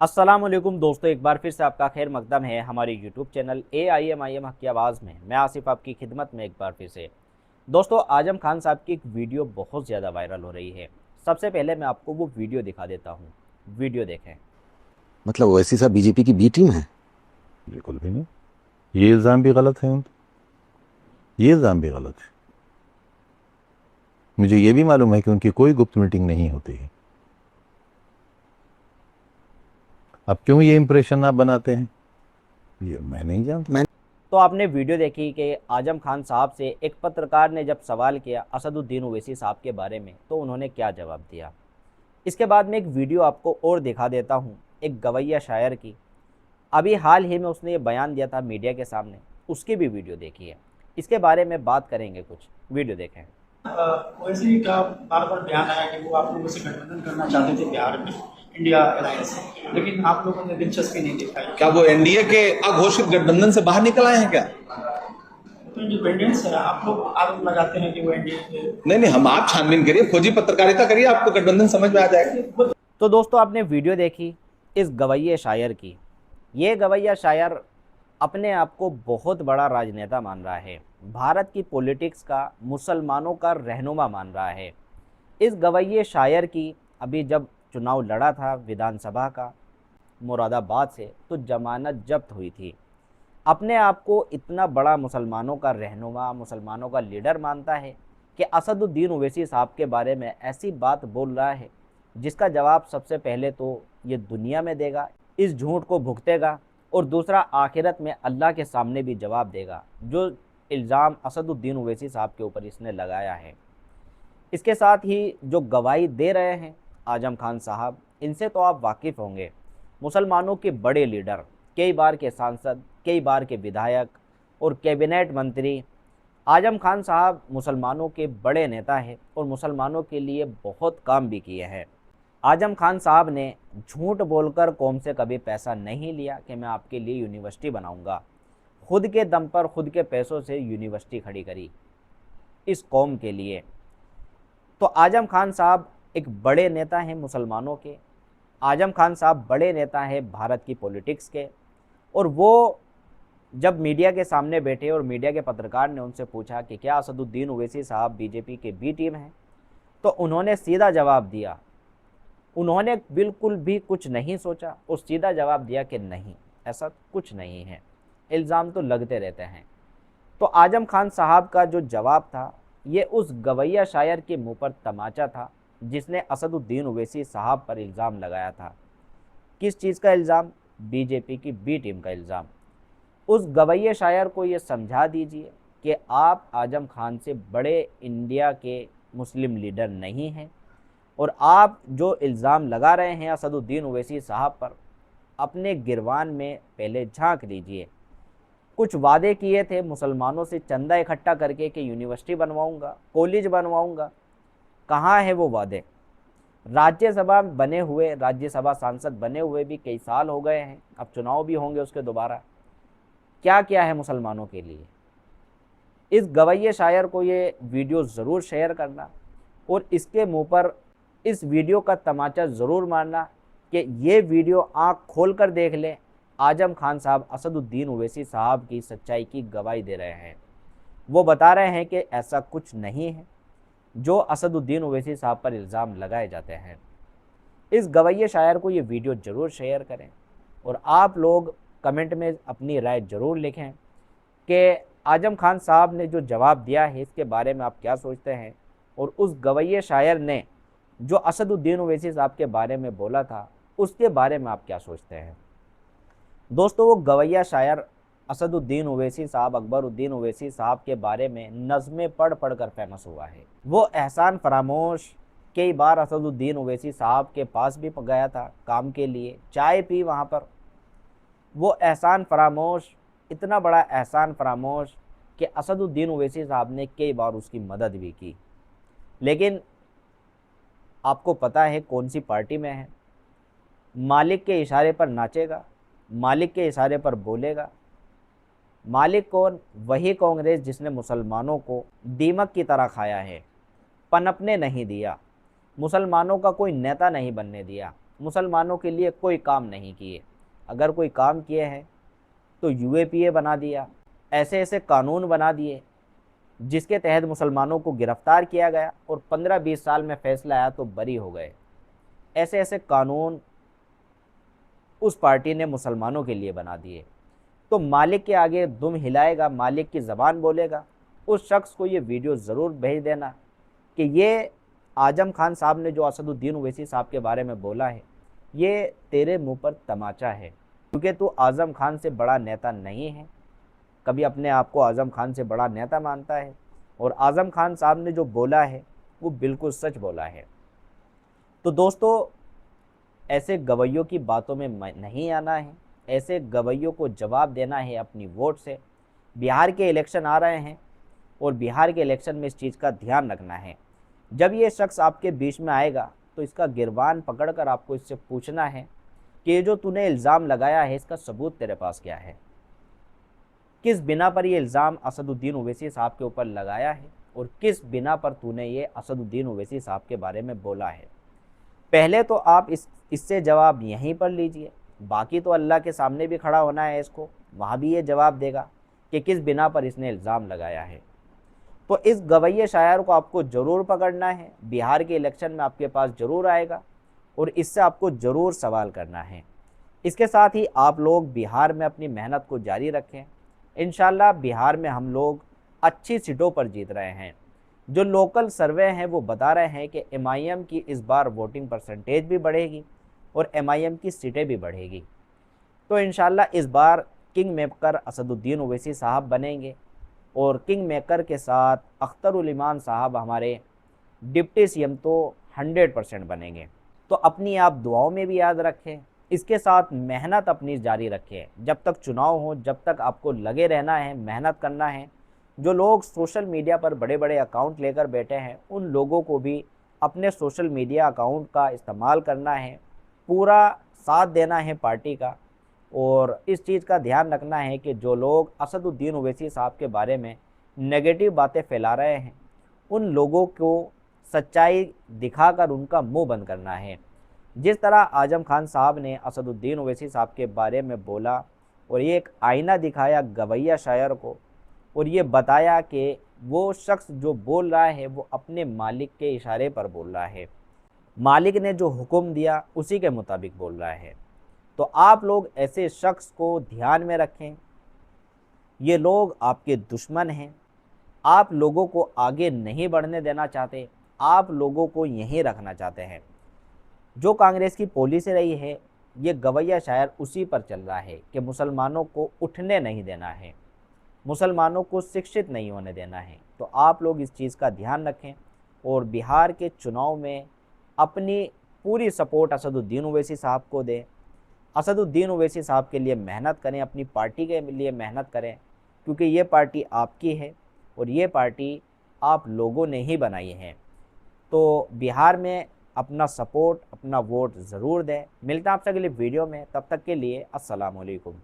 अस्सलामुअलैकुम दोस्तों, एक बार फिर से आपका खैर मकदम है हमारे यूट्यूब चैनल AIM हक की आवाज़ में। मैं आसिफ आपकी खिदमत में एक बार फिर से। दोस्तों, आजम खान साहब की एक वीडियो बहुत ज़्यादा वायरल हो रही है। सबसे पहले मैं आपको वो वीडियो दिखा देता हूँ। वीडियो देखें। मतलब ओवैसी साहब बीजेपी की बी टीम है। बिल्कुल भी नहीं। ये इल्ज़ाम भी गलत है। ये इल्ज़ाम भी गलत है। मुझे ये भी मालूम है कि उनकी कोई गुप्त मीटिंग नहीं होती है। अब क्यों ये इंप्रेशन आप बनाते हैं, ये मैं नहीं जानता। तो आपने वीडियो देखी कि आजम खान साहब से एक पत्रकार ने जब सवाल किया असदुद्दीन ओवैसी साहब के बारे में, तो उन्होंने क्या जवाब दिया। इसके बाद में एक वीडियो आपको और दिखा देता हूँ, एक गवैया शायर की। अभी हाल ही में उसने ये बयान दिया था मीडिया के सामने, उसकी भी वीडियो देखी है। इसके बारे में बात करेंगे, कुछ वीडियो देखें। ओवैसी का बार बार बयान आया कि वो आप लोगों से गठबंधन करना चाहते थे बिहार में, इंडिया अलायंस से, लेकिन आप लोगों ने दिलचस्पी नहीं दिखाई। क्या वो एनडीए के अघोषित गठबंधन से बाहर निकल आए हैं क्या? तो इंडिपेंडेंस है, आप लोग आरोप लगाते हैं कि वो एनडीए के। नहीं नहीं, हम आप छानबीन करिए, खोजी पत्रकारिता करिए, आपको गठबंधन समझ में आ जाएगा। तो दोस्तों, आपने वीडियो देखी इस गवैये शायर की। ये गवैया शायर अपने आप को बहुत बड़ा राजनेता मान रहा है, भारत की पॉलिटिक्स का, मुसलमानों का रहनुमा मान रहा है। इस गवैये शायर की अभी जब चुनाव लड़ा था विधानसभा का मुरादाबाद से, तो जमानत जब्त हुई थी। अपने आप को इतना बड़ा मुसलमानों का रहनुमा, मुसलमानों का लीडर मानता है कि असदुद्दीन ओवैसी साहब के बारे में ऐसी बात बोल रहा है जिसका जवाब सबसे पहले तो ये दुनिया में देगा, इस झूठ को भुगतेगा, और दूसरा आखिरत में अल्लाह के सामने भी जवाब देगा जो इल्ज़ाम असदुद्दीन ओवैसी साहब के ऊपर इसने लगाया है। इसके साथ ही जो गवाही दे रहे हैं आजम खान साहब, इनसे तो आप वाकिफ़ होंगे। मुसलमानों के बड़े लीडर, कई बार के सांसद, कई बार के विधायक और कैबिनेट मंत्री। आजम खान साहब मुसलमानों के बड़े नेता हैं और मुसलमानों के लिए बहुत काम भी किए हैं। आजम खान साहब ने झूठ बोलकर कौम से कभी पैसा नहीं लिया कि मैं आपके लिए यूनिवर्सिटी बनाऊंगा। खुद के दम पर, खुद के पैसों से यूनिवर्सिटी खड़ी करी इस कौम के लिए। तो आजम खान साहब एक बड़े नेता हैं मुसलमानों के। आजम खान साहब बड़े नेता हैं भारत की पॉलिटिक्स के। और वो जब मीडिया के सामने बैठे और मीडिया के पत्रकार ने उनसे पूछा कि क्या असदुद्दीन ओवैसी साहब बीजेपी के बी टीम हैं, तो उन्होंने सीधा जवाब दिया। उन्होंने बिल्कुल भी कुछ नहीं सोचा और सीधा जवाब दिया कि नहीं, ऐसा कुछ नहीं है, इल्ज़ाम तो लगते रहते हैं। तो आजम खान साहब का जो जवाब था, ये उस गवैया शायर के मुंह पर तमाचा था जिसने असदुद्दीन ओवैसी साहब पर इल्ज़ाम लगाया था। किस चीज़ का इल्ज़ाम? बीजेपी की बी टीम का इल्ज़ाम। उस गवैये शायर को ये समझा दीजिए कि आप आजम खान से बड़े इंडिया के मुस्लिम लीडर नहीं हैं, और आप जो इल्ज़ाम लगा रहे हैं असदुद्दीन ओवैसी साहब पर, अपने गिरवान में पहले झांक लीजिए। कुछ वादे किए थे मुसलमानों से चंदा इकट्ठा करके कि यूनिवर्सिटी बनवाऊंगा, कॉलेज बनवाऊंगा। कहाँ है वो वादे? राज्यसभा बने हुए, राज्यसभा सांसद बने हुए भी कई साल हो गए हैं, अब चुनाव भी होंगे उसके दोबारा। क्या क्या है मुसलमानों के लिए? इस गवैये शायर को ये वीडियो ज़रूर शेयर करना और इसके मुंह पर इस वीडियो का तमाचा ज़रूर मारना कि ये वीडियो आँख खोल कर देख ले। आजम खान साहब असदुद्दीन ओवैसी साहब की सच्चाई की गवाही दे रहे हैं। वो बता रहे हैं कि ऐसा कुछ नहीं है जो असदुद्दीन ओवैसी साहब पर इल्ज़ाम लगाए जाते हैं। इस गवैये शायर को ये वीडियो ज़रूर शेयर करें और आप लोग कमेंट में अपनी राय ज़रूर लिखें कि आजम खान साहब ने जो जवाब दिया है इसके बारे में आप क्या सोचते हैं, और उस गवैये शायर ने जो असदुद्दीन ओवैसी साहब के बारे में बोला था उसके बारे में आप क्या सोचते हैं। दोस्तों, वो गवैया शायर असदुद्दीन ओवैसी साहब, अकबरुद्दीन ओवैसी साहब के बारे में नज़में पढ़ पढ़ कर फेमस हुआ है। वो एहसान फरामोश कई बार असदुद्दीन ओवैसी साहब के पास भी गया था काम के लिए, चाय पी वहाँ पर। वो एहसान फरामोश, इतना बड़ा एहसान फरामोश कि असदुद्दीन ओवैसी साहब ने कई बार उसकी मदद भी की। लेकिन आपको पता है कौन सी पार्टी में है। मालिक के इशारे पर नाचेगा, मालिक के इशारे पर बोलेगा। मालिक कौन? वही कांग्रेस जिसने मुसलमानों को दीमक की तरह खाया है, पनपने नहीं दिया, मुसलमानों का कोई नेता नहीं बनने दिया। मुसलमानों के लिए कोई काम नहीं किए। अगर कोई काम किए हैं तो यूएपीए बना दिया, ऐसे ऐसे कानून बना दिए जिसके तहत मुसलमानों को गिरफ्तार किया गया और 15-20 साल में फैसला आया तो बरी हो गए। ऐसे ऐसे कानून उस पार्टी ने मुसलमानों के लिए बना दिए। तो मालिक के आगे दुम हिलाएगा, मालिक की ज़बान बोलेगा, उस शख्स को ये वीडियो ज़रूर भेज देना कि ये आजम खान साहब ने जो असदुद्दीन ओवैसी साहब के बारे में बोला है, ये तेरे मुंह पर तमाचा है, क्योंकि तू आजम खान से बड़ा नेता नहीं है। कभी अपने आप को आजम खान से बड़ा नेता मानता है, और आजम खान साहब ने जो बोला है वो बिल्कुल सच बोला है। तो दोस्तों, ऐसे गवैयों की बातों में नहीं आना है, ऐसे गवैयों को जवाब देना है अपनी वोट से। बिहार के इलेक्शन आ रहे हैं और बिहार के इलेक्शन में इस चीज़ का ध्यान रखना है। जब ये शख्स आपके बीच में आएगा तो इसका गिरबान पकड़कर आपको इससे पूछना है कि ये जो तूने इल्ज़ाम लगाया है इसका सबूत तेरे पास क्या है, किस बिना पर ये इल्ज़ाम असदुद्दीन ओवैसी साहब के ऊपर लगाया है और किस बिना पर तूने ये असदुद्दीन ओवैसी साहब के बारे में बोला है। पहले तो आप इससे जवाब यहीं पर लीजिए, बाकी तो अल्लाह के सामने भी खड़ा होना है इसको, वहाँ भी ये जवाब देगा कि किस बिना पर इसने इल्ज़ाम लगाया है। तो इस गवैये शायर को आपको ज़रूर पकड़ना है, बिहार के इलेक्शन में आपके पास ज़रूर आएगा और इससे आपको ज़रूर सवाल करना है। इसके साथ ही आप लोग बिहार में अपनी मेहनत को जारी रखें। इंशाल्लाह बिहार में हम लोग अच्छी सीटों पर जीत रहे हैं। जो लोकल सर्वे हैं वो बता रहे हैं कि एमआईएम की इस बार वोटिंग परसेंटेज भी बढ़ेगी और एमआईएम की सीटें भी बढ़ेगी। तो इंशाल्लाह इस बार किंग मेकर असदुद्दीन ओवैसी साहब बनेंगे और किंग मेकर के साथ अख्तरुल ईमान साहब हमारे डिप्टी सीएम तो 100% बनेंगे। तो अपनी आप दुआओं में भी याद रखें, इसके साथ मेहनत अपनी जारी रखें। जब तक चुनाव हो, जब तक आपको लगे रहना है, मेहनत करना है। जो लोग सोशल मीडिया पर बड़े बड़े अकाउंट लेकर बैठे हैं, उन लोगों को भी अपने सोशल मीडिया अकाउंट का इस्तेमाल करना है, पूरा साथ देना है पार्टी का, और इस चीज़ का ध्यान रखना है कि जो लोग असदुद्दीन ओवैसी साहब के बारे में नेगेटिव बातें फैला रहे हैं, उन लोगों को सच्चाई दिखाकर उनका मुंह बंद करना है। जिस तरह आजम खान साहब ने असदुद्दीन ओवैसी साहब के बारे में बोला और ये एक आईना दिखाया गवैया शायर को, और ये बताया कि वो शख्स जो बोल रहा है वो अपने मालिक के इशारे पर बोल रहा है, मालिक ने जो हुक्म दिया उसी के मुताबिक बोल रहा है। तो आप लोग ऐसे शख्स को ध्यान में रखें। ये लोग आपके दुश्मन हैं, आप लोगों को आगे नहीं बढ़ने देना चाहते, आप लोगों को यहीं रखना चाहते हैं। जो कांग्रेस की पॉलिसी रही है, ये गवैया शायर उसी पर चल रहा है कि मुसलमानों को उठने नहीं देना है, मुसलमानों को शिक्षित नहीं होने देना है। तो आप लोग इस चीज़ का ध्यान रखें और बिहार के चुनाव में अपनी पूरी सपोर्ट असदुद्दीन ओवैसी साहब को दें। असदुद्दीन ओवैसी साहब के लिए मेहनत करें, अपनी पार्टी के लिए मेहनत करें, क्योंकि ये पार्टी आपकी है और ये पार्टी आप लोगों ने ही बनाई है। तो बिहार में अपना सपोर्ट, अपना वोट ज़रूर दें। मिलता है आपसे अगली वीडियो में, तब तक के लिए अस्सलाम वालेकुम।